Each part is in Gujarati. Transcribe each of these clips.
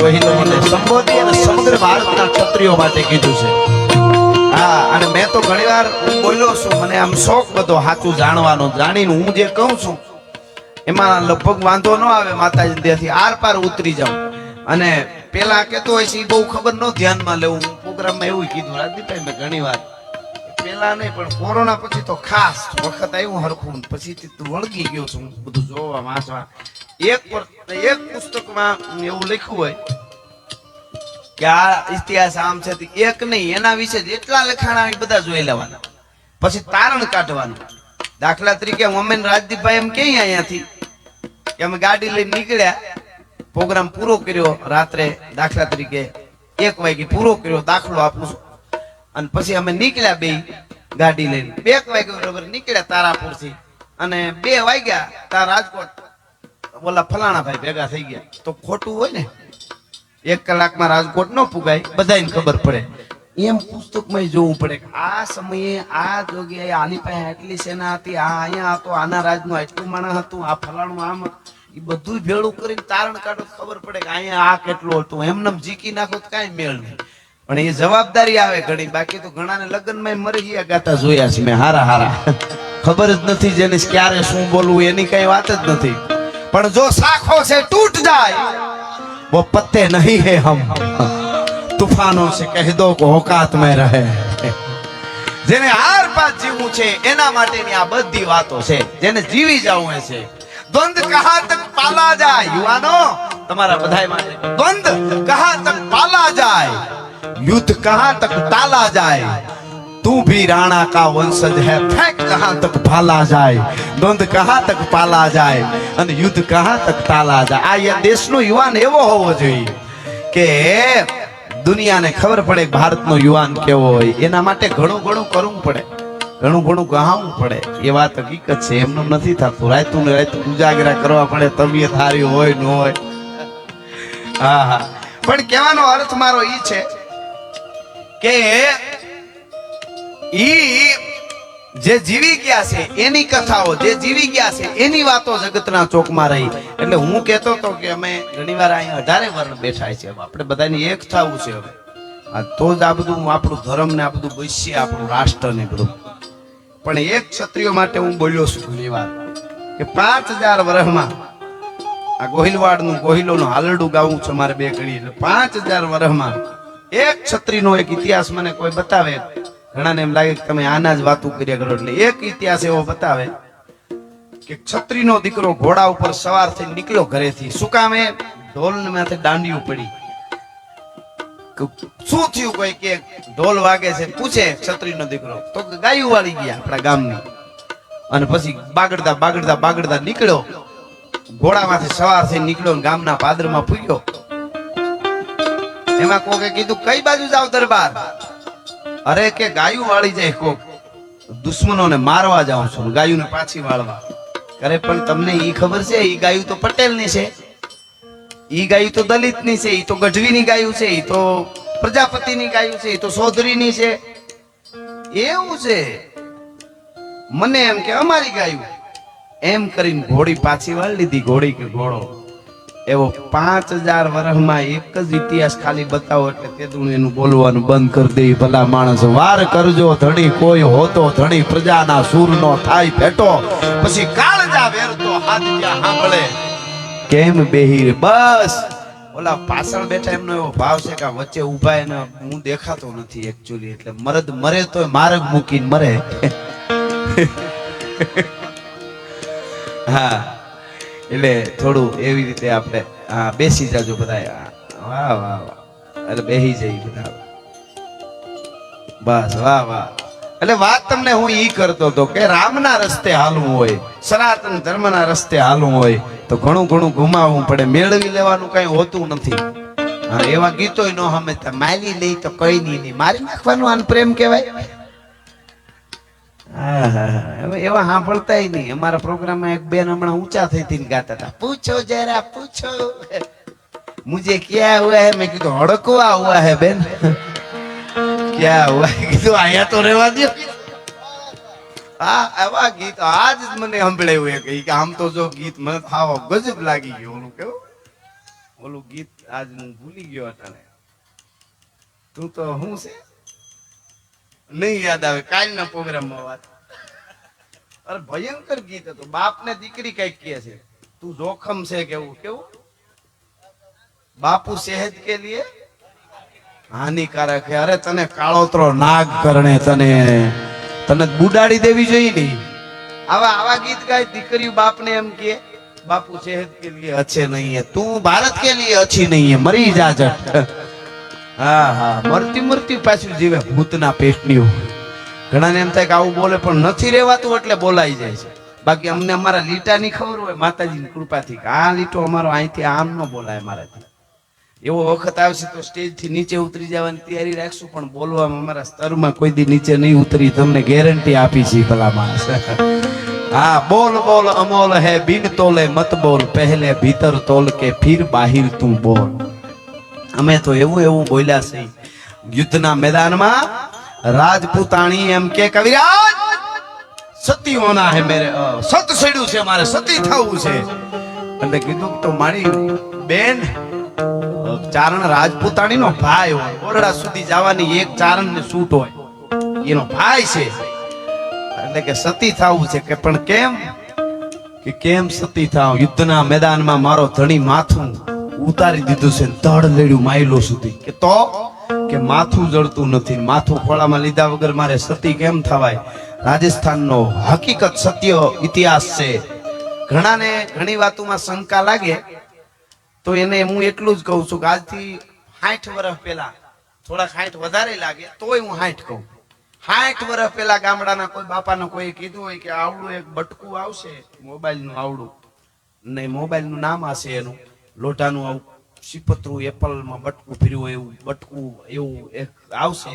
ગોહિલોને સંબોધી અને સમગ્ર ભારતના ક્ષત્રિયો માટે કીધું છે. હા, અને મેં તો ઘણીવાર બોલ્યો છું, મને આમ શોખ બધો સાચું જાણવાનો, જાણીને હું જે કહું છું એમાં લગભગ વાંધો ન આવે, માતાજી ત્યાંથી આર પાર ઉતરી જાઉં. અને પેલા કેતો હોય છે એ બહુ ખબર ન ધ્યાનમાં લેવું. પ્રોગ્રામમાં એવું કીધું રાજદીપભાઈ મેં ઘણી વાર, પેલા નહીં પણ કોરોના પછી તો ખાસ વખત આવ્યું હરખું, પછી વળગી ગયો છું બધું જોવા વાંચવા. એક પુસ્તકમાં એવું લખ્યું હોય કે આ ઇતિહાસ આમ છે, એક નહીં એના વિશે જેટલા લખાણા બધા જોઈ લેવાના, પછી તારણ કાઢવાનું. દાખલા તરીકે અમે રાજદીપભાઈ એમ કે અહીંયાથી કે અમે ગાડી લઈને નીકળ્યા, પ્રોગ્રામ પૂરો કર્યો રાત્રે, દાખલા તરીકે 1 વાગે પૂરો કર્યો, દાખલો આપું છું, અને પછી અમે નીકળ્યા બે ગાડી લઈને 2 વાગે બરોબર નીકળ્યા તારાપુર થી, અને 2 વાગ્યા તાર રાજકોટ ઓલા ફલાણા ભાઈ ભેગા થઈ ગયા. તો ખોટું હોય ને, 1 કલાકમાં રાજકોટ ન પુગાય, બધાને ખબર પડે. એમ પુસ્તકમાં જોવું પડે કે આ સમયે આ જગ્યાએ આની પાસે આટલી સેના હતી, આ અહીંયા હતો, આના રાજનું આટલું માણસ હતું, આ ફલાણું આમ, એ બધું ભેળું કરીને તારણ કાઢો, ખબર પડે કે અહીંયા આ કેટલું હતું. એમને જીકી નાખો તો કાંઈ મેળ નહીં, પણ એ જવાબદારી આવે ઘણી. બાકી તો ઘણાને લગ્નમાં મરી ગયા ગાતા જોયા છે મેં, હારા ખબર જ નથી જેને ક્યારે શું બોલવું એની કઈ વાત જ નથી. પણ જો સાખો છે તૂટ જાય वो पत्ते नहीं है हम, तूफानों से कह दो को औकात में रहे. જેને આર પાર જીવવું છે એના માટેની આ બધી વાતો છે, જેને જીવી જવું છે. દ્વંદ કહા તક પાલા જાય, યુવાનો તમારા બધાય માટે દ્વંદ કહા તક પાલા જાય, युद्ध कहां तक टाला जाए, तू भी राणा का वंशज है, फेंक कहां तक भाला जाए, द्वंद कहां तक पाला जाए અને યુદ્ધ કહાં તક ટાલા જાય. આ દેશનો યુવાન એવો હોવો જોઈએ કે દુનિયાને ખબર પડે ભારતનો યુવાન કેવો હોય. એના માટે ઘણું ઘણું કરવું પડે, ઘણું ઘણું ગહાવવું પડે. એ વાત હકીકત છે, એમનું નથી થતું. રાતું ને રાતું ઉજાગરા કરવા પડે, તબિયત સારી હોય ન હોય. હા, પણ કહેવાનો અર્થ મારો ઈ છે કે ઈ જે જીવી ગયા છે એની કથાઓ, જે જીવી ગયા છે એની વાતો જગતના ચોકમાં રહી. એટલે હું કહેતો હતો કે અમે ઘણીવાર અહીંયા 18 વર્ણ બેઠા છે, આપણે બધાને એક થવું છે હવે. તો જ આ બધું આપણું ધર્મ ને આ બધું બચશે, આપણું રાષ્ટ્ર ને બધું. પણ એક ક્ષત્રિય માટે હું બોલ્યો છું ઘણીવાર કે 5000 વર્ષમાં આ ગોહિલવાડનું ગોહિલોનું હાલરડું ગાવું છે મારે 2 ઘડી. એટલે 5000 વર્ષમાં એક ક્ષત્રિયનો એક ઇતિહાસ મને કોઈ બતાવે. ઘણાને એમ લાગે કે તમે આના જ વાતું કર્યા કરો, એટલે એક ઇતિહાસ એવો બતાવે કે ક્ષત્રિયનો દીકરો ઘોડા ઉપર સવાર થઈ નીકળ્યો ઘરેથી. શું કામ? એ ઢોલ માથે દાંડિયું પડી. શું થયું? કોઈ કે ઢોલ વાગે છે, પૂછે ક્ષત્રિયનો દીકરો, તો ગાયું વાળી ગયા આપણા ગામની. અને પછી બાગડતા બાગડતા બાગડતા નીકળ્યો, ઘોડામાંથી સવાર થઈ નીકળ્યો, ગામના પાદરમાં પૂગ્યો. એમાં કોકે કીધું કઈ બાજુ જાવ દરબાર? અરે કે ગાયું વાળી જાય, કોક દુશ્મનોને મારવા જાઉં છું, ગાયું ને પાછી વાળવા. અરે પણ તમને ઈ ખબર છે ઈ ગાયું તો પટેલ ની છે, ઈ ગાયું તો દલિત ની છે, ઈ તો ગઢવી ની ગાયું છે, ઈ તો પ્રજાપતિ ની ગાયું છે, ઈ તો ચૌધરી ની છે. એવું છે? મને એમ કે અમારી ગાયું. એમ કરીને ઘોડી પાછી વાળી લીધી. ઘોડી કે ઘોડો એવો 5000 વર્ષમાં એક જ ઇતિહાસ ખાલી બતાવો એટલે તેદું એનું બોલવાનું બંધ કરી દે. ભલા માણસ વાર કરજો ધણી, કોઈ હોતો ધણી પ્રજાના સૂરનો થાય ભેટો, પછી કાળજા વેરતો હાથ ત્યાં સાંભળે કેમ બેહી. બસ ઓલા પાછળ બેઠા એમનો એવો ભાવ છે કે વચ્ચે ઉભા એને હું દેખાતો નથી એકચ્યુઅલી. એટલે મરદ મરે તો માર્ગ મૂકીને મરે. હા, એટલે થોડું એવી રીતે આપણે બેસી જાજો બધા. વાહ વાહ વાહ, એટલે બેસી જઈ બધા. બસ વાહ વાહ. એટલે વાત તમને હું ઈ કરતો હતો કે રામના રસ્તે હાલવું હોય, સનાતન ધર્મના રસ્તે હાલવું હોય તો ઘણું ઘણું ઘુમાવવું પડે. મેળવી લેવાનું કઈ હોતું નથી. હા, એવા ગીતો ન સમજતા. મારી લઈ તો કઈ નહીં, મારી નાખવાનું આન પ્રેમ કહેવાય. એવા સાંભળતા નહીં. અમારા પ્રોગ્રામમાં એક બેન હમણાં ઊંચા થઈ ગાતા હતા, પૂછો જરા પૂછો મુझे क्या हुआ है. મેં કીધું હડકવા હુઆ હે બેન. ક્યાં હુઆ? કીધું અહીંયા તો રહેવા દો. હા, એવા ગીત આજ મને સંભળાયું કે આમ તો જો ગીત મને થાવ ગજબ લાગી ગયું. ઓલું કેવું ઓલું ગીત આજ હું ભૂલી ગયો તને. તું તો હું છે નહીં યાદ આવે. કાલના પ્રોગ્રામમાં વાત. અરે ભયંકર ગીત હતું. બાપ ને દીકરી કઈક કહે છે, તું જોખમ છે કેવું કેવું. બાપુ સેહત કે લીએ હાનિકારક है. અરે તને કાળોતરો નાગ કરણે તને બુડાડી દેવી જોઈએ ને. આવા ગીત ગાય દીકરીઓ બાપ ને એમ કે બાપુ सेहत के लिए अच्छे नहीं है, तू भारत के लिए अच्छी नहीं है, मरी जा जट. હા હા મરતી મરતી પાછું જીવે ભૂતના પેટની. ઘણા ને એમ થાય કે આવું બોલે પણ નથી રહેવાતું એટલે બોલાઈ જાય છે. બાકી અમને અમારા લીટાની ખબર હોય માતાજીની કૃપાથી કે આ લીટો અમારો અહીંથી આમ ન બોલાય મારાથી. એવો વખત આવશે તો સ્ટેજ થી નીચે ઉતરી જવાની તૈયારી રાખશું, પણ બોલવામાં અમારા સ્તરમાં કોઈ દી નીચે નહીં ઉતરી, તમને ગેરંટી આપી છે ભલા માણસ. हाँ बोल बोल अमोल है बिन तोले मत बोल, पहले भीतर तोल के फिर बाहिर तू बोल. અમે તો એવું બોલ્યા છે યુદ્ધના મેદાનમાં. રાજપૂતાણી એમ કે કવિરાજ સતી હોના હે મેરે, સત છેડ્યું છે મારે, સતી થવું છે. એટલે કીધું તો મારી બેન ચારણ રાજપૂતાણી નો ભાઈ હોય, ઓરડા સુધી જવાની એક ચારણ ને છૂટ હોય, એનો ભાઈ છે. એટલે કે સતી થવું છે. કે પણ કેમ? કે કેમ સતી થાવ? યુદ્ધના મેદાનમાં મારો ધણી માથું ઉતારી દીધું છે, ધડ લેડ્યું માયલો સુધી. કે તો કે માથું જડતું નથી, માથું ખોળામાં લીધા વગર મારે સતી કેમ થવાય? રાજસ્થાનનો હકીકત સત્ય ઇતિહાસ છે. ઘણાને ઘણી વાતોમાં શંકા લાગે તો એને હું એટલું જ કહું છું કે આજથી 60 વર્ષ પહેલા, થોડા 60 વધારે લાગે તોય હું 60 કહું. 60 વર્ષ પહેલા ગામડાના કોઈ બાપાને કોઈ કીધું હોય કે આવડું એક બટકું આવશે, મોબાઈલ નું આવડું નહીં, મોબાઈલ નું નામ હશે એનું, લોઢાનું આવું સિપતરું એપલમાં બટકું ફર્યું હોય એવું બટકું એવું એક આવશે,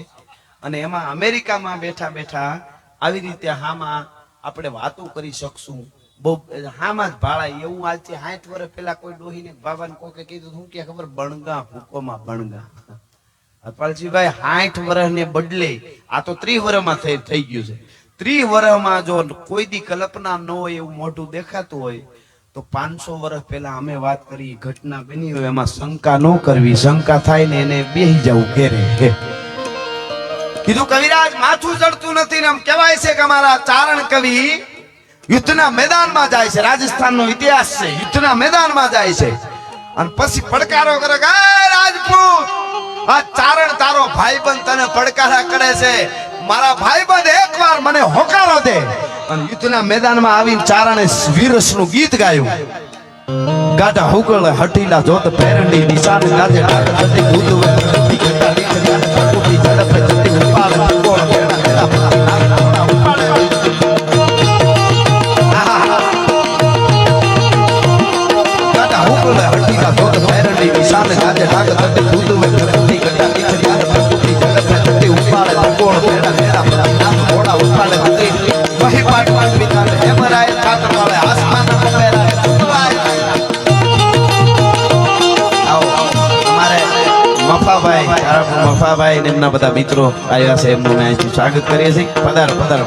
અને એમાં અમેરિકામાં બેઠા બેઠા આવી રીતે હામાં આપણે વાતો કરી શકશું. બહુ હામાં જ ભાળાય એવું. આજથી 60 વર્ષ પહેલા કોઈ ડોહીને બાબાને કોકે કીધું, શું કે ખબર? બણગા ભૂકોમાં બણગા. અપાલજીભાઈ 60 વર્ષને બદલે આ તો 30 વર્ષમાં થઈ ગયું છે. 30 વર્ષમાં જો કોઈ દી કલ્પના ન હોય એવું મોઢું દેખાતું હોય તો 500 વર્ષ પહેલા અમે વાત કરી ઘટના બની હોય એમાં શંકા ન કરવી. શંકા થાય ને એને બેહી જવું ઘેરે. કીધું કવિરાજ માથું ચડતું નથી ને એમ કહેવાય છે કે અમારા ચારણ કવિ યુદ્ધના મેદાનમાં જાય છે. રાજસ્થાનનો ઇતિહાસ છે, યુદ્ધના મેદાનમાં જાય છે અને પછી પડકારો કરે કે રાજપૂત આ ચારણ તારો ભાઈબંધ તને પડકારા કરે છે, મારા ભાઈબંધ એકવાર મને હોકારો દે. અને યુદ્ધના મેદાનમાં આવીને ચારણે વીરસનું ગીત ગાયું. ગાઢા હુકળ હટીલા જોત પેરંડી નિશાન ગાજે ડાકતી ભૂત વેતી ઘટાડી ચડી ઝડપે ચડી ઉપાડ કોણ ગાઢા હુકળ હટીલા જોત પેરંડી નિશાન ગાજે ડાકતી ભૂત વેતી ઘટાડી ચડી ઝડપે ચડી ઉપાડ કોણ નામ ઘોડા ઉપાડ વહી પાટવાન વિધાન હેમરાય ખાતર વાળે આસમાન મેરા મફાભાઈ ને એમના બધા મિત્રો આવ્યા છે, એમનું અહીંથી સ્વાગત કરીએ છીએ. પધારો પધારો.